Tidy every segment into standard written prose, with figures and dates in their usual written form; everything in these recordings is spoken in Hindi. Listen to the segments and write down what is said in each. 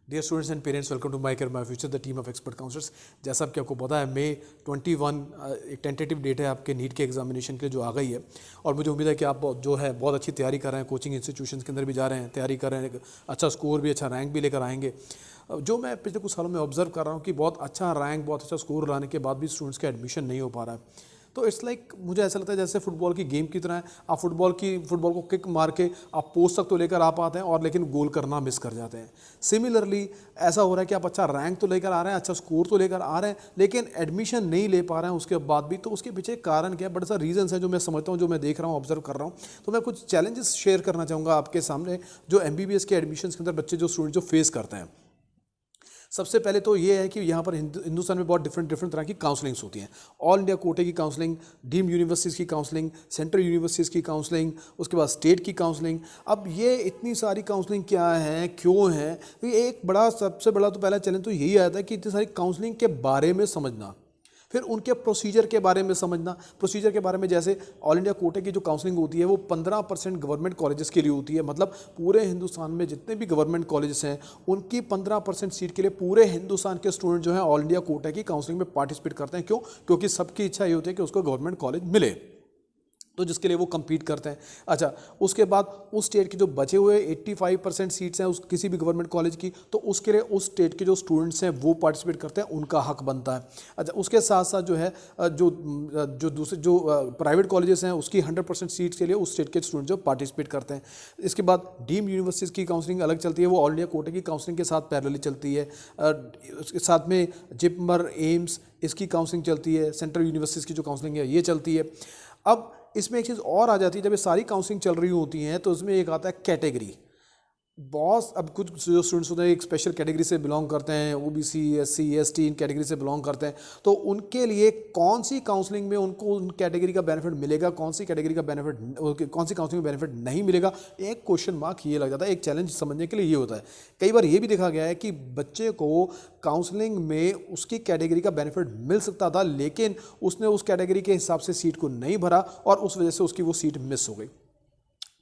Dear students and parents, welcome to my my future the team of expert counsellors. जैसा कि आपको पता है, मई 21 एक टेंटेटिव डेट है आपके नीट के एग्जामिनेशन के जो आ गई है, और मुझे उम्मीद है कि आप जो है बहुत अच्छी तैयारी कर रहे हैं, कोचिंग इंस्टीट्यूशंस के अंदर भी जा रहे हैं, तैयारी कर रहे हैं, अच्छा स्कोर भी, अच्छा रैंक भी लेकर आएंगे। जो मैं पिछले कुछ सालों में ऑब्जर्व कर रहा हूँ कि बहुत अच्छा रैंक, बहुत अच्छा स्कोर लाने के बाद भी स्टूडेंट्स का एडमिशन नहीं हो पा रहा है। तो इट्स लाइक मुझे ऐसा लगता है जैसे फुटबॉल की गेम की तरह है। आप फुटबॉल को किक मार के आप पोस्ट तक तो लेकर आ पाते हैं, और लेकिन गोल करना मिस कर जाते हैं। सिमिलरली ऐसा हो रहा है कि आप अच्छा रैंक तो लेकर आ रहे हैं, अच्छा स्कोर तो लेकर आ रहे हैं, लेकिन एडमिशन नहीं ले पा रहे हैं उसके बाद भी। तो उसके पीछे कारण क्या है? बड़ा सा रीजंस है जो मैं समझता हूँ, जो मैं देख रहा हूँ, ऑब्जर्व कर रहा हूँ। तो मैं कुछ चैलेंजेस शेयर करना चाहूँगा आपके सामने, जो MBBS के एडमिशन के अंदर बच्चे जो स्टूडेंट जो फेस करते हैं। सबसे पहले तो ये है कि यहाँ पर हिंदुस्तान में बहुत डिफरेंट तरह की काउंसलिंग्स होती हैं। ऑल इंडिया कोटे की काउंसलिंग, डीम्ड यूनिवर्सिटीज़ की काउंसलिंग, सेंट्रल यूनिवर्सिटीज़ की काउंसलिंग, उसके बाद स्टेट की काउंसलिंग। अब ये इतनी सारी काउंसलिंग क्या है, क्यों है? एक सबसे बड़ा तो पहला चैलेंज तो यही आता है कि इतनी सारी काउंसलिंग के बारे में समझना, फिर उनके प्रोसीजर के बारे में समझना। प्रोसीजर के बारे में जैसे ऑल इंडिया कोटे की जो काउंसलिंग होती है वो 15% गवर्नमेंट कॉलेजेस के लिए होती है। मतलब पूरे हिंदुस्तान में जितने भी गवर्नमेंट कॉलेजेस हैं उनकी 15% सीट के लिए पूरे हिंदुस्तान के स्टूडेंट जो हैं ऑल इंडिया कोटे की काउंसलिंग में पार्टिसिपेट करते हैं। क्यों? क्योंकि सबकी इच्छा ये होती है कि उसको गवर्नमेंट कॉलेज मिले, तो जिसके लिए वो compete करते हैं। अच्छा, उसके बाद उस स्टेट के जो बचे हुए 85% सीट्स हैं उस किसी भी गवर्नमेंट कॉलेज की, तो उसके लिए उस स्टेट के जो स्टूडेंट्स हैं वो पार्टिसिपेट करते हैं, उनका हक बनता है। अच्छा, उसके साथ साथ जो है जो दूसरे जो प्राइवेट कॉलेजेस हैं उसकी 100% सीट्स के लिए उस स्टेट के स्टूडेंट जो पार्टिसिपेट करते हैं। इसके बाद डीम्ड यूनिवर्सिटीज़ की काउंसलिंग अलग चलती है, वो ऑल इंडिया कोटे की काउंसलिंग के साथ पैरेलली चलती है। उसके साथ में जिपमर, एम्स, इसकी काउंसलिंग चलती है। सेंट्रल यूनिवर्सिटीज़ की जो काउंसलिंग है ये चलती है। अब इसमें एक चीज़ और आ जाती है, जब ये सारी काउंसलिंग चल रही होती हैं तो इसमें एक आता है कैटेगरी। बॉस, अब कुछ जो स्टूडेंट्स होते हैं एक स्पेशल कैटेगरी से बिलोंग करते हैं, OBC, SC, ST इन कैटेगरी से बिलोंग करते हैं, तो उनके लिए कौन सी काउंसलिंग में उनको उन कैटेगरी का बेनिफिट मिलेगा, कौन सी कैटेगरी का बेनिफिट, कौन सी काउंसलिंग में बेनिफिट नहीं मिलेगा, एक क्वेश्चन मार्क ये लग जाता है। एक चैलेंज समझने के लिए ये होता है। कई बार ये भी देखा गया है कि बच्चे को काउंसलिंग में उसकी कैटेगरी का बेनिफिट मिल सकता था, लेकिन उसने उस कैटेगरी के हिसाब से सीट को नहीं भरा और उस वजह से उसकी वो सीट मिस हो गई।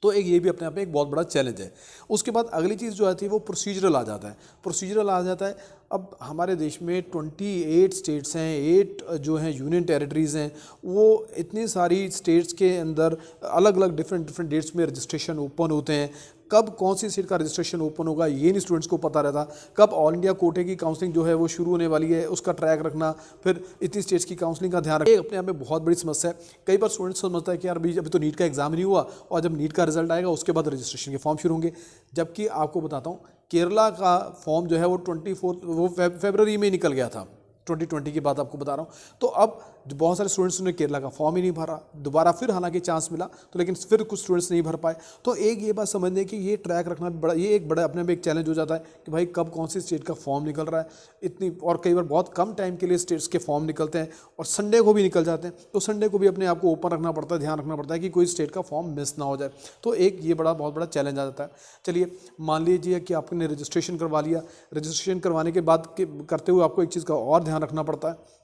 तो एक ये भी अपने आप में एक बहुत बड़ा चैलेंज है। उसके बाद अगली चीज़ जो आती है वो प्रोसीजरल आ जाता है। प्रोसीजरल आ जाता है, अब हमारे देश में 28 स्टेट्स हैं, 8 जो हैं यूनियन टेरिटरीज़ हैं। वो इतनी सारी स्टेट्स के अंदर अलग अलग डिफरेंट डेट्स में रजिस्ट्रेशन ओपन होते हैं। कब कौन सी सीट का रजिस्ट्रेशन ओपन होगा ये नहीं स्टूडेंट्स को पता रहता। कब ऑल इंडिया कोटे की काउंसलिंग जो है वो शुरू होने वाली है उसका ट्रैक रखना, फिर इतनी स्टेट्स की काउंसलिंग का ध्यान रखना, ये अपने आप में बहुत बड़ी समस्या है। कई बार स्टूडेंट्स समझता है कि यार अभी तो नीट का एग्जाम नहीं हुआ, और जब नीट का रिजल्ट आएगा उसके बाद रजिस्ट्रेशन के फॉर्म शुरू होंगे। जबकि आपको बताता हूँ, केरला का फॉर्म जो है वो 24 फरवरी में निकल गया था, 2020 की बात आपको बता रहा हूँ। तो अब बहुत सारे स्टूडेंट्स ने केरला का फॉर्म ही नहीं भरा, दोबारा फिर हालांकि चांस मिला तो, लेकिन फिर कुछ स्टूडेंट्स नहीं भर पाए। तो एक ये बात समझने की, ये ट्रैक रखना बड़ा, ये एक बड़ा अपने में एक चैलेंज हो जाता है कि भाई कब कौन सी स्टेट का फॉर्म निकल रहा है इतनी, और कई बार बहुत कम टाइम के लिए स्टेट्स के फॉर्म निकलते हैं और संडे को भी निकल जाते हैं। तो संडे को भी अपने आप को ओपन रखना पड़ता है, ध्यान रखना पड़ता है कि कोई स्टेट का फॉर्म मिस ना हो जाए। तो एक ये बहुत बड़ा चैलेंज आ जाता है। चलिए मान लीजिए कि आपने रजिस्ट्रेशन करवा लिया। रजिस्ट्रेशन करवाने के बाद करते हुए आपको एक चीज़ का और ध्यान रखना पड़ता है।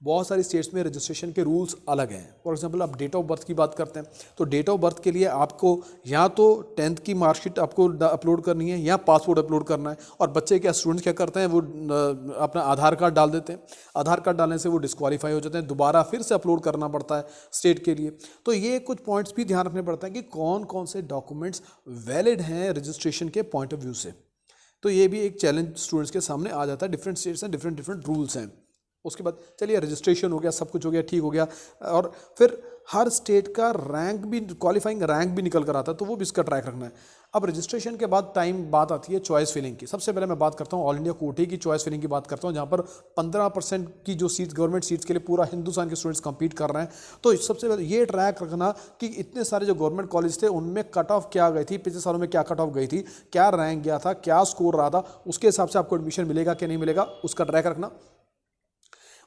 बहुत सारी स्टेट्स में रजिस्ट्रेशन के रूल्स अलग हैं। फॉर एग्जांपल आप डेट ऑफ बर्थ की बात करते हैं, तो डेट ऑफ बर्थ के लिए आपको या तो 10th की मार्कशीट आपको अपलोड करनी है या पासपोर्ट अपलोड करना है। और बच्चे क्या, स्टूडेंट्स क्या करते हैं, वो अपना आधार कार्ड डाल देते हैं। आधार कार्ड डालने से वो डिस्क्वालीफाई हो जाते हैं, दोबारा फिर से अपलोड करना पड़ता है स्टेट के लिए। तो ये कुछ पॉइंट्स भी ध्यान रखने पड़ते हैं कि कौन कौन से डॉक्यूमेंट्स वैलिड हैं रजिस्ट्रेशन के पॉइंट ऑफ व्यू से। तो ये भी एक चैलेंज स्टूडेंट्स के सामने आ जाता है। डिफरेंट स्टेट्स हैं, डिफरेंट रूल्स हैं। उसके बाद चलिए रजिस्ट्रेशन हो गया, सब कुछ हो गया, ठीक हो गया, और फिर हर स्टेट का रैंक भी, क्वालिफाइंग रैंक भी निकल कर आता है, तो वो भी इसका ट्रैक रखना है। अब रजिस्ट्रेशन के बाद बात आती है चॉइस फिलिंग की। सबसे पहले मैं बात करता हूँ ऑल इंडिया कोटे की चॉइस फिलिंग की बात करता हूँ, जहाँ पर 15% की जो सीट्स गवर्नमेंट सीट्स के लिए पूरा हिंदुस्तान के स्टूडेंट्स compete कर रहे हैं। तो सबसे पहले ये ट्रैक रखना कि इतने सारे जो गवर्नमेंट कॉलेज थे उनमें कट ऑफ क्या गई थी, पिछले सालों में क्या कट ऑफ गई थी, क्या रैंक गया था, क्या स्कोर रहा था, उसके हिसाब से आपको एडमिशन मिलेगा कि नहीं मिलेगा, उसका ट्रैक रखना।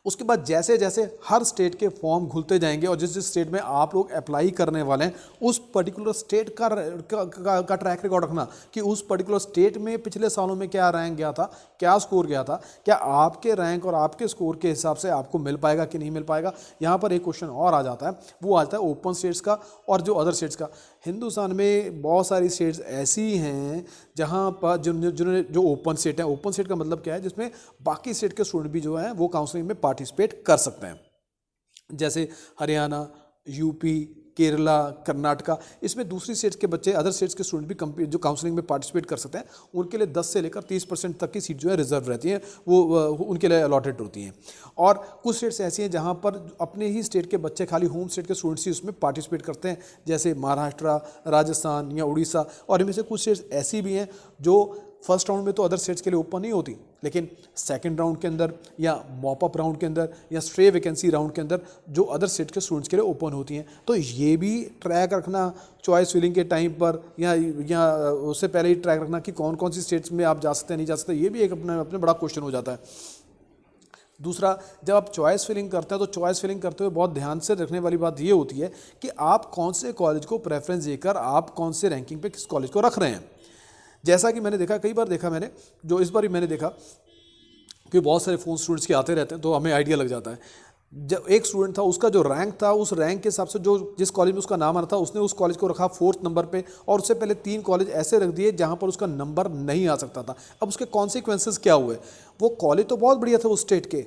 उसके बाद जैसे जैसे हर स्टेट के फॉर्म खुलते जाएंगे और जिस जिस स्टेट में आप लोग अप्लाई करने वाले हैं उस पर्टिकुलर स्टेट का ट्रैक रिकॉर्ड रखना कि उस पर्टिकुलर स्टेट में पिछले सालों में क्या रैंक गया था, क्या स्कोर गया था, क्या आपके रैंक और आपके स्कोर के हिसाब से आपको मिल पाएगा कि नहीं मिल पाएगा। यहाँ पर एक क्वेश्चन और आ जाता है, वो आ जाता है ओपन स्टेट्स का और जो अदर स्टेट्स का। हिंदुस्तान में बहुत सारी स्टेट्स ऐसी हैं जहाँ पर जिन्होंने जो ओपन स्टेट है, ओपन स्टेट का मतलब क्या है, जिसमें बाकी स्टेट के स्टूडेंट भी जो हैं वो काउंसलिंग में पार्टिसिपेट कर सकते हैं, जैसे हरियाणा, यूपी, केरला, कर्नाटका। इसमें दूसरी स्टेट्स के बच्चे, अदर स्टेट्स के स्टूडेंट भी जो काउंसलिंग में पार्टिसिपेट कर सकते हैं, उनके लिए 10 से लेकर 30% तक की सीट जो है रिजर्व रहती हैं, वो उनके लिए अलॉटेड होती हैं। और कुछ स्टेट्स ऐसी हैं जहां पर अपने ही स्टेट के बच्चे, खाली होम स्टेट के स्टूडेंट्स ही उसमें पार्टिसिपेट करते हैं, जैसे महाराष्ट्र, राजस्थान या उड़ीसा। और इनमें से कुछ स्टेट्स ऐसी भी हैं जो फर्स्ट राउंड में तो अदर स्टेट्स के लिए ओपन नहीं होती, लेकिन सेकंड राउंड के अंदर या मॉपअप राउंड के अंदर या स्ट्रे वैकेंसी राउंड के अंदर जो अदर स्टेट के स्टूडेंट्स के लिए ओपन होती हैं। तो ये भी ट्रैक रखना चॉइस फिलिंग के टाइम पर या उससे पहले ही ट्रैक रखना कि कौन कौन सी स्टेट्स में आप जा सकते हैं, नहीं जा सकते, ये भी एक अपने बड़ा क्वेश्चन हो जाता है। दूसरा, जब आप चॉइस फिलिंग करते हैं तो चॉइस फिलिंग करते हुए बहुत ध्यान से रखने वाली बात ये होती है कि आप कौन से कॉलेज को प्रेफरेंस देकर आप कौन से रैंकिंग पे किस कॉलेज को रख रहे हैं। जैसा कि मैंने देखा, कई बार देखा मैंने, जो इस बार ही मैंने देखा कि बहुत सारे फ़ोन स्टूडेंट्स के आते रहते हैं, तो हमें आइडिया लग जाता है। जब एक स्टूडेंट था, उसका जो रैंक था, उस रैंक के हिसाब से जो जिस कॉलेज में उसका नाम आना था, उसने उस कॉलेज को रखा 4th नंबर पे, और उससे पहले 3 कॉलेज ऐसे रख दिए जहां पर उसका नंबर नहीं आ सकता था। अब उसके कॉन्सिक्वेंसेस क्या हुए? वो कॉलेज तो बहुत बढ़िया थे उस स्टेट के,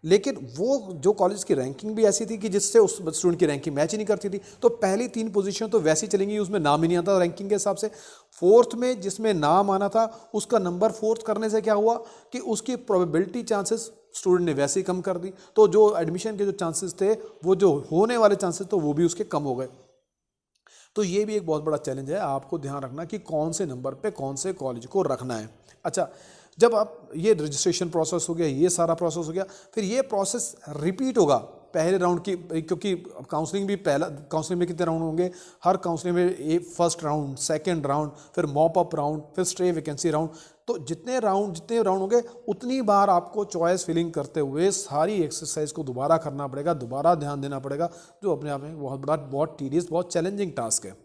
लेकिन वो जो कॉलेज की रैंकिंग भी ऐसी थी कि जिससे उस स्टूडेंट की रैंकिंग मैच ही नहीं करती थी। तो पहली 3 पोजीशन तो वैसी चलेंगी, उसमें नाम ही नहीं आता रैंकिंग के हिसाब से। 4th में जिसमें नाम आना था, उसका नंबर 4th करने से क्या हुआ कि उसकी प्रोबेबिलिटी चांसेस स्टूडेंट ने वैसे ही कम कर दी। तो जो एडमिशन के जो चांसेस थे, वो जो होने वाले चांसेस तो वो भी उसके कम हो गए। तो ये भी एक बहुत बड़ा चैलेंज है, आपको ध्यान रखना कि कौन से नंबर पे कौन से कॉलेज को रखना है। अच्छा, जब आप ये रजिस्ट्रेशन प्रोसेस हो गया, ये सारा प्रोसेस हो गया, फिर ये प्रोसेस रिपीट होगा पहले राउंड की, क्योंकि काउंसलिंग भी काउंसलिंग में कितने राउंड होंगे? हर काउंसलिंग में फर्स्ट राउंड, सेकंड राउंड, फिर मॉप अप राउंड, फिर स्ट्रे वैकेंसी राउंड। तो जितने राउंड होंगे, उतनी बार आपको चॉइस फिलिंग करते हुए सारी एक्सरसाइज को दोबारा करना पड़ेगा, दोबारा ध्यान देना पड़ेगा, जो अपने आप में बहुत टीडियस, बहुत चैलेंजिंग टास्क है।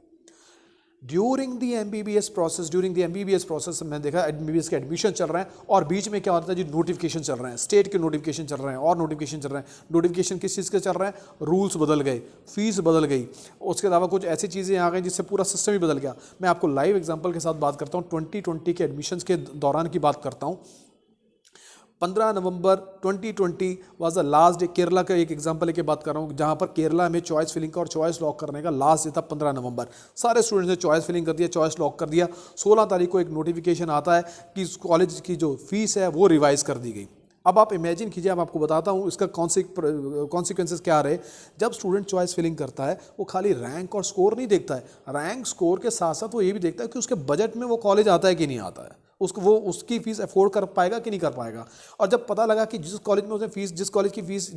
ड्यूरिंग दी एमबीबीएस प्रोसेस मैंने देखा एमबीबीएस के एडमिशन चल रहे हैं, और बीच में क्या होता है जी, नोटिफिकेशन चल रहे हैं, स्टेट के नोटिफिकेशन चल रहे हैं, और नोटिफिकेशन चल रहे हैं। नोटिफिकेशन किस चीज़ के चल रहे हैं? रूल्स बदल गए, फीस बदल गई, उसके अलावा कुछ ऐसी चीज़ें आ गई जिससे पूरा सिस्टम ही बदल गया। मैं आपको लाइव एग्जाम्पल के साथ बात करता हूँ, 2020 के एडमिशन्स के दौरान की बात करता हूँ। 15 नवंबर 2020 was the last day. Kerala का एक एग्जांपल लेके बात कर रहा हूँ, जहाँ पर केरला में चॉइस फिलिंग का और चॉइस लॉक करने का लास्ट डे था 15 नवंबर। सारे स्टूडेंट्स ने चॉइस फिलिंग कर दिया, चॉइस लॉक कर दिया। 16 तारीख को एक नोटिफिकेशन आता है कि कॉलेज की जो फीस है वो रिवाइज कर दी गई। अब आप इमेजिन कीजिए, अब आपको बताता हूँ इसका कॉन्सिक्वेंसेस क्या रहे। जब स्टूडेंट चॉइस फिलिंग करता है, वो खाली रैंक और स्कोर नहीं देखता है, रैंक स्कोर के साथ साथ वो ये भी देखता है कि उसके बजट में वो कॉलेज आता है कि नहीं आता है, वो उसकी फीस अफोर्ड कर पाएगा कि नहीं कर पाएगा। और जब पता लगा कि जिस कॉलेज में जिस कॉलेज की फीस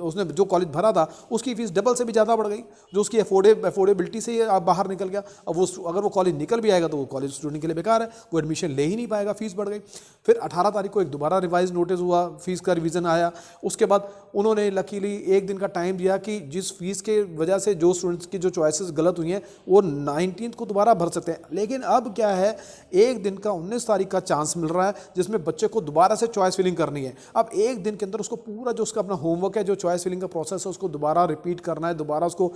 उसने जो कॉलेज भरा था, उसकी फीस डबल से भी ज़्यादा बढ़ गई, जो उसकी अफोर्डेबिलिटी से आप बाहर निकल गया। अब अगर वो कॉलेज निकल भी आएगा तो वो कॉलेज स्टूडेंट के लिए बेकार है, वो एडमिशन ले ही नहीं पाएगा, फीस बढ़ गई। फिर 18 तारीख को एक दोबारा रिवाइज नोटिस हुआ, फीस का रिवीजन आया। उसके बाद उन्होंने लकीली एक दिन का टाइम दिया कि जिस फीस के वजह से जो स्टूडेंट्स की जो चॉइसेस गलत हुई हैं, वो 19 को दोबारा भर सकते हैं। लेकिन अब क्या है, एक दिन का 19 तारीख का चांस मिल रहा है जिसमें बच्चे को दोबारा से चॉइस फिलिंग करनी है। अब एक दिन के अंदर उसको पूरा जो उसका अपना होमवर्क है, जो चॉइस फिलिंग का प्रोसेस है, उसको दोबारा रिपीट करना है, दोबारा उसको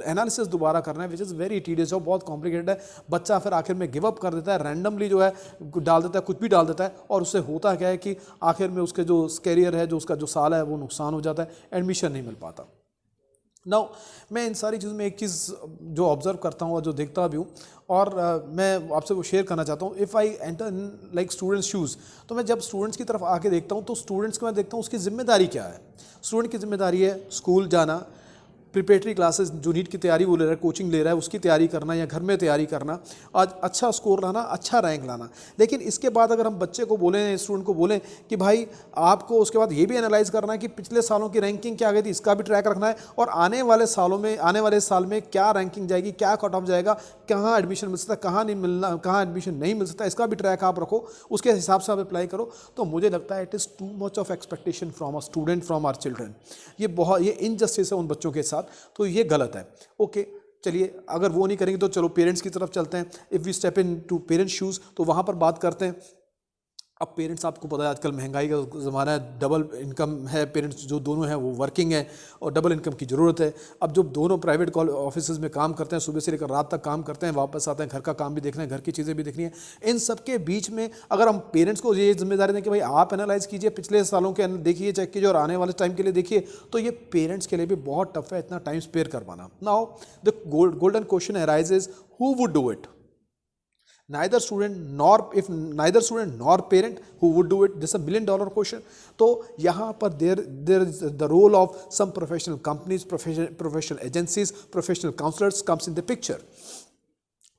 एनालिसिस दोबारा करना है, विच इज़ वेरी टीडियस और बहुत कॉम्प्लिकेटेड है। बच्चा फिर आखिर में गिव अप कर देता है, रैंडमली जो है डाल देता है, कुछ भी डाल देता है, और उससे होता क्या है कि आखिर में उसके जो कैरियर है, जो उसका जो साल है, वो नुकसान हो जाता है, एडमिशन नहीं मिल पाता। नाउ मैं इन सारी चीज़ों में एक चीज़ जो ऑब्जर्व करता हूँ और जो देखता भी हूँ, और मैं आपसे वो शेयर करना चाहता हूँ। If I enter in like students shoes, तो मैं जब स्टूडेंट्स की तरफ आके देखता हूँ, तो स्टूडेंट्स को मैं देखता हूँ उसकी जिम्मेदारी क्या है। स्टूडेंट की जिम्मेदारी है स्कूल जाना, प्रिपरेटरी क्लासेस जो नीट की तैयारी वो ले रहा है, कोचिंग ले रहा है, उसकी तैयारी करना या घर में तैयारी करना, आज अच्छा स्कोर लाना, अच्छा रैंक लाना। लेकिन इसके बाद अगर हम बच्चे को बोलें, स्टूडेंट को बोलें कि भाई आपको उसके बाद ये भी एनालाइज करना है कि पिछले सालों की रैंकिंग क्या गई थी, इसका भी ट्रैक रखना है, और आने वाले साल में क्या रैंकिंग जाएगी, क्या कट ऑफ जाएगा, कहाँ एडमिशन मिल सकता है, कहाँ नहीं मिलना, कहाँ एडमिशन नहीं मिल सकता, इसका भी ट्रैक आप रखो, उसके हिसाब से आप अप्लाई करो। तो मुझे लगता है it is too much of expectation from a student, from our children. ये इनजस्टिस है उन बच्चों के साथ, तो ये गलत है। ओके, चलिए अगर वो नहीं करेंगे तो चलो पेरेंट्स की तरफ चलते हैं। If we step into parents shoes, तो वहाँ पर बात करते हैं अब पेरेंट्स, आपको पता है आजकल महंगाई का ज़माना है, डबल इनकम है, पेरेंट्स जो दोनों हैं वो वर्किंग है और डबल इनकम की ज़रूरत है। अब जो दोनों प्राइवेट ऑफिस में काम करते हैं, सुबह से लेकर रात तक काम करते हैं, वापस आते हैं, घर का काम भी देखना है, घर की चीज़ें भी देखनी है, इन सब के बीच में अगर हम पेरेंट्स को ये जिम्मेदारी दें कि भाई आप एनालाइज कीजिए, पिछले सालों के देखिए, चेक कीजिए और आने वाले टाइम के लिए देखिए, तो ये पेरेंट्स के लिए भी बहुत टफ है इतना टाइम स्पेयर कर पाना। Now the golden question arises, who would do it? neither student nor parent who would do it. This is a $1 million question. तो यहाँ पर there is the role of some professional companies, professional agencies, professional counselors comes in the picture.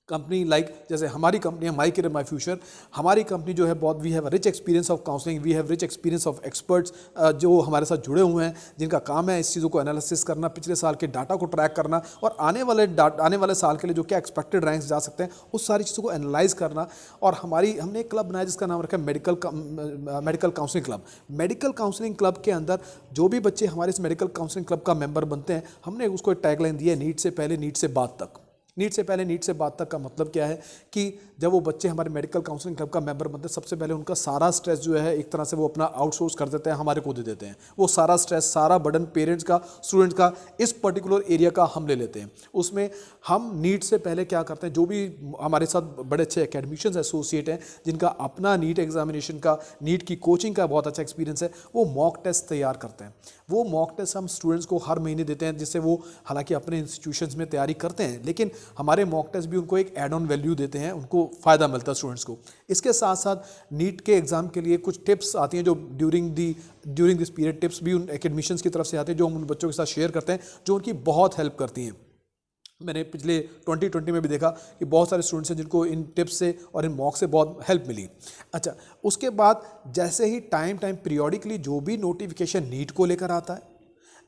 Company like जैसे हमारी कंपनी है माई करियर माई फ्यूचर, हमारी कंपनी जो है बहुत, we have rich experience of counselling, we have rich experience of experts जो हमारे साथ जुड़े हुए हैं, जिनका काम है इस चीज़ों को एनालिसिस करना, पिछले साल के डाटा को ट्रैक करना और आने वाले साल के लिए जो क्या एक्सपेक्टेड रैंक्स जा सकते हैं उस सारी चीज़ों को एनालाइज करना। और हमने एक क्लब बनाया जिसका नाम रखा है medical counselling club. Medical counselling club के अंदर जो भी बच्चे हमारे इस मेडिकल काउंसलिंग क्लब का मेंबर बनते हैं, हमने उसको एक टैगलाइन दी है, नीट से पहले नीट से बाद तक। नीट से पहले नीट से बाद तक का मतलब क्या है कि जब वो बच्चे हमारे मेडिकल काउंसलिंग क्लब का मेंबर बनते हैं, सबसे पहले उनका सारा स्ट्रेस जो है एक तरह से वो अपना आउटसोर्स कर देते हैं, हमारे को दे देते हैं। वो सारा स्ट्रेस, सारा बर्डन पेरेंट्स का, स्टूडेंट्स का, इस पर्टिकुलर एरिया का हम ले लेते हैं। उसमें हम नीट से पहले क्या करते हैं, जो भी हमारे साथ बड़े अच्छे एकेडमिशियंस एसोसिएट हैं जिनका अपना नीट एग्जामिनेशन का, नीट की कोचिंग का बहुत अच्छा एक्सपीरियंस है, वो मॉक टेस्ट तैयार करते हैं। वो मॉक टेस्ट हम स्टूडेंट्स को हर महीने देते हैं, जिससे वो हालांकि अपने इंस्टीट्यूशंस में तैयारी करते हैं, लेकिन हमारे मॉक टेस्ट भी उनको एक एड ऑन वैल्यू देते हैं, उनको फ़ायदा मिलता है स्टूडेंट्स को। इसके साथ साथ नीट के एग्ज़ाम के लिए कुछ टिप्स आती हैं जो ड्यूरिंग दिस पीरियड, टिप्स भी उन एकेडमिशियंस की तरफ से आते हैं जो हम उन बच्चों के साथ शेयर करते हैं, जो उनकी बहुत हेल्प करती हैं। मैंने पिछले 2020 में भी देखा कि बहुत सारे स्टूडेंट्स हैं जिनको इन टिप्स से और इन मॉक से बहुत हेल्प मिली। अच्छा, उसके बाद जैसे ही टाइम पीरियोडिकली जो भी नोटिफिकेशन नीट को लेकर आता है,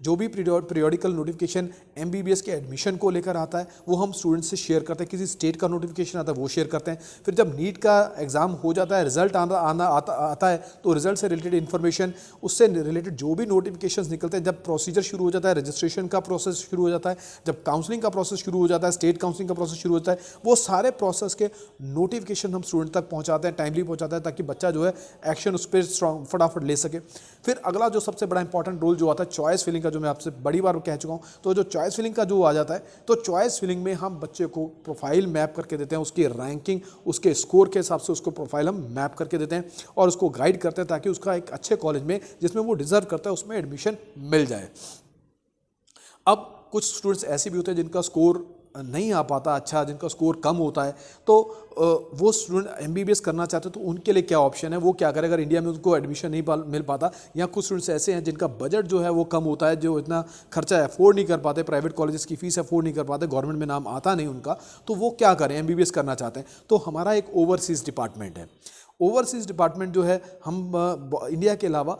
जो भी पीरियोडिकल नोटिफिकेशन एमबीबीएस के एडमिशन को लेकर आता है, वो हम स्टूडेंट्स से शेयर करते हैं। किसी स्टेट का नोटिफिकेशन आता है वो शेयर करते हैं। फिर जब नीट का एग्ज़ाम हो जाता है, रिजल्ट आता है, तो रिजल्ट से रिलेटेड इन्फॉर्मेशन, उससे रिलेटेड जो भी नोटिफिकेशंस निकलते हैं, जब प्रोसीजर शुरू हो जाता है, रजिस्ट्रेशन का प्रोसेस शुरू हो जाता है, जब काउंसलिंग का प्रोसेस शुरू हो जाता है, स्टेट काउंसलिंग का प्रोसेस शुरू होता है, वो सारे प्रोसेस के नोटिफिकेशन हम स्टूडेंट तक पहुँचाते हैं, टाइमली पहुँचाते हैं, ताकि बच्चा जो है एक्शन उस पर फटाफट ले सके। फिर अगला जो सबसे बड़ा इंपॉर्टेंट रोल जो आता है चॉइस फिलिंग का, जो मैं आपसे बड़ी बार कह चुका हूँ, तो जो चॉइस फिलिंग का जो आ जाता है, तो चॉइस फिलिंग में हम बच्चे को प्रोफाइल मैप करके देते हैं, उसकी रैंकिंग, उसके स्कोर के हिसाब से उसको प्रोफाइल हम मैप करके देते हैं और उसको गाइड करते हैं ताकि उसका एक अच्छे कॉलेज में जिसमें वो डिजर्व करता है उसमें एडमिशन मिल जाए। अब कुछ स्टूडेंट्स ऐसे भी होते हैं जिनका स्कोर नहीं आ पाता अच्छा, जिनका स्कोर कम होता है, तो वो स्टूडेंट एमबीबीएस करना चाहते हैं, तो उनके लिए क्या ऑप्शन है, वो क्या करें अगर इंडिया में उनको एडमिशन नहीं मिल पाता, या कुछ स्टूडेंट्स ऐसे हैं जिनका बजट जो है वो कम होता है, जो इतना खर्चा अफोर्ड नहीं कर पाते, प्राइवेट कॉलेजेस की फीस अफोर्ड नहीं कर पाते, गवर्नमेंट में नाम आता नहीं उनका, तो वो क्या करें, एमबीबीएस करना चाहते हैं। तो हमारा एक ओवरसीज़ डिपार्टमेंट है। ओवरसीज़ डिपार्टमेंट जो है, हम इंडिया के अलावा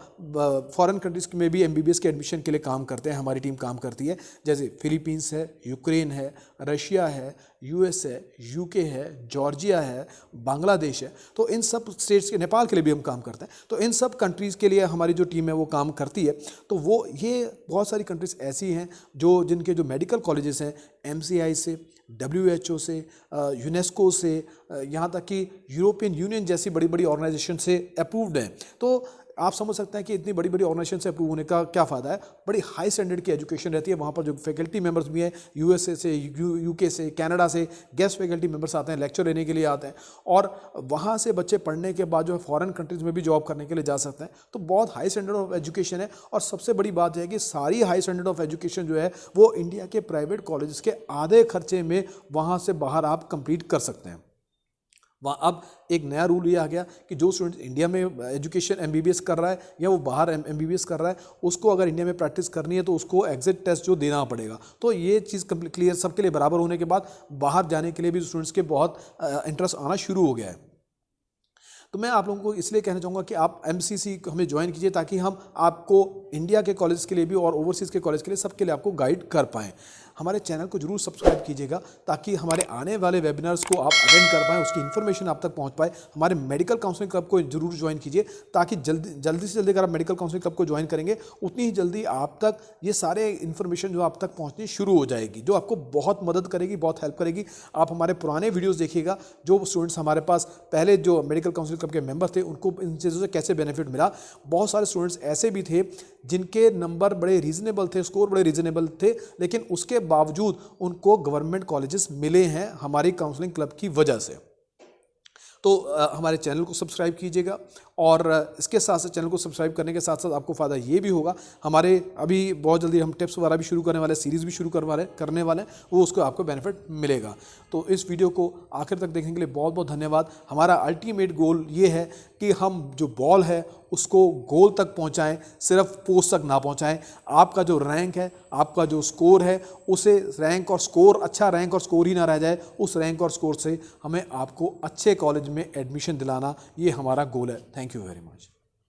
फॉरेन कंट्रीज़ में भी एमबीबीएस के एडमिशन के लिए काम करते हैं, हमारी टीम काम करती है। जैसे फिलीपींस है, यूक्रेन है, रशिया है, यूएस है, यूके है, जॉर्जिया है, बांग्लादेश है, तो इन सब स्टेट्स के, नेपाल के लिए भी हम काम करते हैं, तो इन सब कंट्रीज़ के लिए हमारी जो टीम है वो काम करती है। तो वो ये बहुत सारी कंट्रीज़ ऐसी हैं जो जिनके जो मेडिकल कॉलेजेस हैं MCI से, WHO से, यूनेस्को से, यहाँ तक कि यूरोपियन यूनियन जैसी बड़ी बड़ी ऑर्गेनाइजेशन से अप्रूव्ड हैं। तो आप समझ सकते हैं कि इतनी बड़ी बड़ी ऑर्गेनाइजेशन से अप्रूव होने का क्या फ़ायदा है। बड़ी हाई स्टैंडर्ड की एजुकेशन रहती है वहाँ पर। जो फैकल्टी मेंबर्स भी हैं USA से, UK से, कनाडा से गेस्ट फैकल्टी मेंबर्स आते हैं, लेक्चर लेने के लिए आते हैं, और वहाँ से बच्चे पढ़ने के बाद जो है फॉरेन कंट्रीज़ में भी जॉब करने के लिए जा सकते हैं। तो बहुत हाई स्टैंडर्ड ऑफ एजुकेशन है। और सबसे बड़ी बात है कि सारी हाई स्टैंडर्ड ऑफ एजुकेशन जो है वो इंडिया के प्राइवेट कॉलेजेस के आधे खर्चे में वहाँ से बाहर आप कंप्लीट कर सकते हैं। वहाँ अब एक नया रूल ये आ गया कि जो स्टूडेंट इंडिया में एजुकेशन MBBS कर रहा है या वो बाहर MBBS कर रहा है, उसको अगर इंडिया में प्रैक्टिस करनी है तो उसको एग्जिट टेस्ट जो देना पड़ेगा। तो ये चीज़ क्लियर सबके लिए बराबर होने के बाद बाहर जाने के लिए भी स्टूडेंट्स के बहुत इंटरेस्ट आना शुरू हो गया है। तो मैं आप लोगों को इसलिए कहना चाहूँगा कि आप MCC हमें ज्वाइन कीजिए, ताकि हम आपको इंडिया के कॉलेज के लिए भी और ओवरसीज़ के कॉलेज के लिए सबके लिए आपको गाइड कर पाएँ। हमारे चैनल को जरूर सब्सक्राइब कीजिएगा ताकि हमारे आने वाले वेबिनार्स को आप अटेंड कर पाएँ, उसकी इन्फॉर्मेशन आप तक पहुँच पाए। हमारे मेडिकल काउंसलिंग क्लब को जरूर ज्वाइन कीजिए ताकि जल्दी से जल्दी अगर आप मेडिकल काउंसलिंग क्लब को ज्वाइन करेंगे उतनी ही जल्दी आप तक ये सारे इन्फॉर्मेशन जो आप तक पहुँचनी शुरू हो जाएगी, जो आपको बहुत मदद करेगी, बहुत हेल्प करेगी। आप हमारे पुराने वीडियोज़ देखिएगा, जो स्टूडेंट्स हमारे पास पहले जो मेडिकल काउंसलिंग क्लब के मेंबर थे उनको इन चीज़ों से कैसे बेनिफिट मिला। बहुत सारे स्टूडेंट्स ऐसे भी थे जिनके नंबर बड़े रीजनेबल थे, स्कोर बड़े रीजनेबल थे, लेकिन उसके बावजूद उनको गवर्नमेंट कॉलेजेस मिले हैं हमारी काउंसलिंग क्लब की वजह से। तो हमारे चैनल को सब्सक्राइब कीजिएगा और इसके साथ साथ चैनल को सब्सक्राइब करने के साथ साथ आपको फ़ायदा ये भी होगा, हमारे अभी बहुत जल्दी हम टिप्स वगैरह भी शुरू करने वाले, सीरीज़ भी शुरू करने वाले हैं, वो उसको आपको बेनिफिट मिलेगा। तो इस वीडियो को आखिर तक देखने के लिए बहुत बहुत धन्यवाद। हमारा अल्टीमेट गोल ये है कि हम जो बॉल है उसको गोल तक पहुंचाएं, सिर्फ पोस्ट तक ना पहुंचाएं। आपका जो रैंक है, आपका जो स्कोर है, उसे रैंक और स्कोर, अच्छा रैंक और स्कोर ही ना रह जाए, उस रैंक और स्कोर से हमें आपको अच्छे कॉलेज में एडमिशन दिलाना, ये हमारा गोल है। Thank you very much.